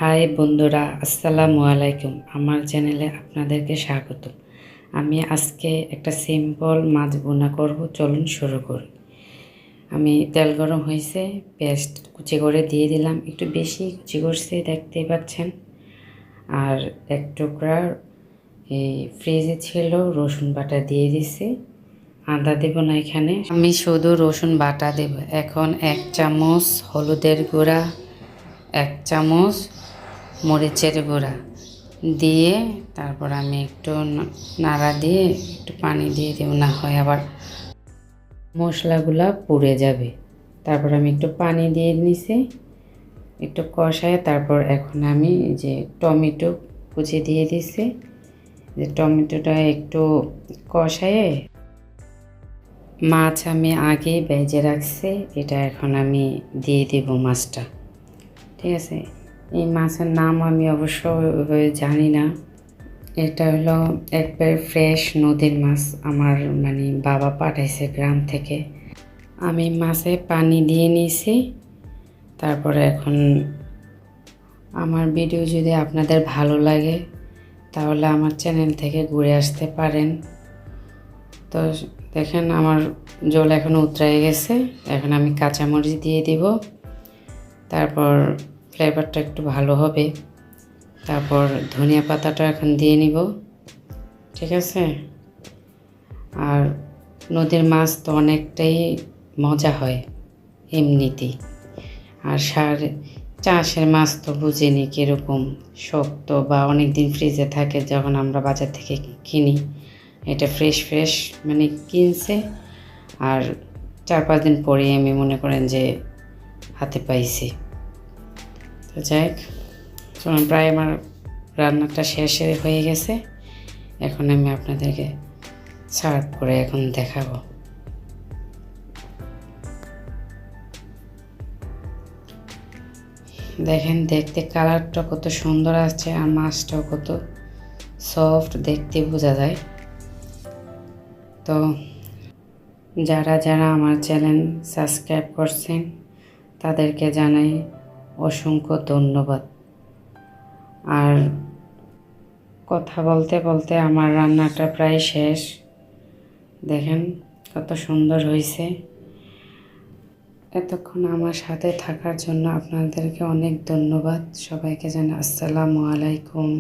High বন্ধুরা, আসসালামু আলাইকুম। আমার চ্যানেলে আপনাদেরকে স্বাগত। আমি আজকে একটা সিম্পল মাছ ভুনা করব। চলুন শুরু করি। আমি তেল গরম হয়েছে, পেঁয়াজ কুচি করে দিয়ে দিলাম। একটু বেশি কুচি করছি, দেখতেই পাচ্ছেন। আর এক টুকরা এই ফ্রিজে ছিল রসুন বাটা দিয়ে দিছি। আদা দেব না এখানে, আমি শুধু রসুন বাটা দেব। এখন 1 চামচ হলুদের গুঁড়া, 1 চামচ মরিচের গুঁড়া দিয়ে তারপর আমি একটু নাড়া দিয়ে একটু পানি দিয়ে দেব, না হয় আবার মশলাগুলা পুড়ে যাবে। তারপর আমি একটু পানি দিয়ে নিছি, একটু কষায় তারপর এখন আমি যে টমেটো কুচি দিয়ে দিছি। যে টমেটোটা একটু কষায়ে মাছ আমি আগেই ভেজে রাখছি, এটা এখন আমি দিয়ে দেব মাছটা। ঠিক আছে, এই মাছের নাম আমি অবশ্য জানি না। এটা হলো একবার ফ্রেশ নদীর মাছ, আমার বাবা পাঠাইছে গ্রাম থেকে। আমি মাছে পানি দিয়ে নিয়েছি। তারপরে এখন আমার ভিডিও যদি আপনাদের ভালো লাগে তাহলে আমার চ্যানেল থেকে ঘুরে আসতে পারেন। তো দেখেন আমার জল এখন উতরাই গেছে। এখন আমি কাঁচামরিচ দিয়ে দিব, তারপর ফ্লেভারটা একটু ভালো হবে। তারপর ধনিয়া পাতাটা এখন দিয়ে নিব। ঠিক আছে, আর নদীর মাছ তো অনেকটাই মজা হয় এমনিতেই। আর চাষের মাছ তো বুঝিনি কীরকম শক্ত বা অনেক দিন ফ্রিজে থাকে, যখন আমরা বাজার থেকে কিনি। এটা ফ্রেশ কিনছে, আর 4-5 দিন পরেই আমি মনে করেন যে হাতে পাইছি। তো যাই হোক, প্রায় আমার রান্নাটা শেষ হয়ে গেছে। এখন আমি আপনাদেরকে সার্ভ করে এখন দেখাবো। দেখেন, দেখতে কালারটা কত সুন্দর আছে, আর মাছটাও কত সফট, দেখতে বোঝা যায়। তো যারা যারা আমার চ্যানেল সাবস্ক্রাইব করছেন তাদেরকে জানাই অসংখ্য ধন্যবাদ। আর কথা বলতে বলতে আমার রান্নাটা প্রায় শেষ। দেখেন কত সুন্দর হয়েছে। এতক্ষণ আমার সাথে থাকার জন্য আপনাদেরকে অনেক ধন্যবাদ। সবাইকে জানাই আসসালামু আলাইকুম।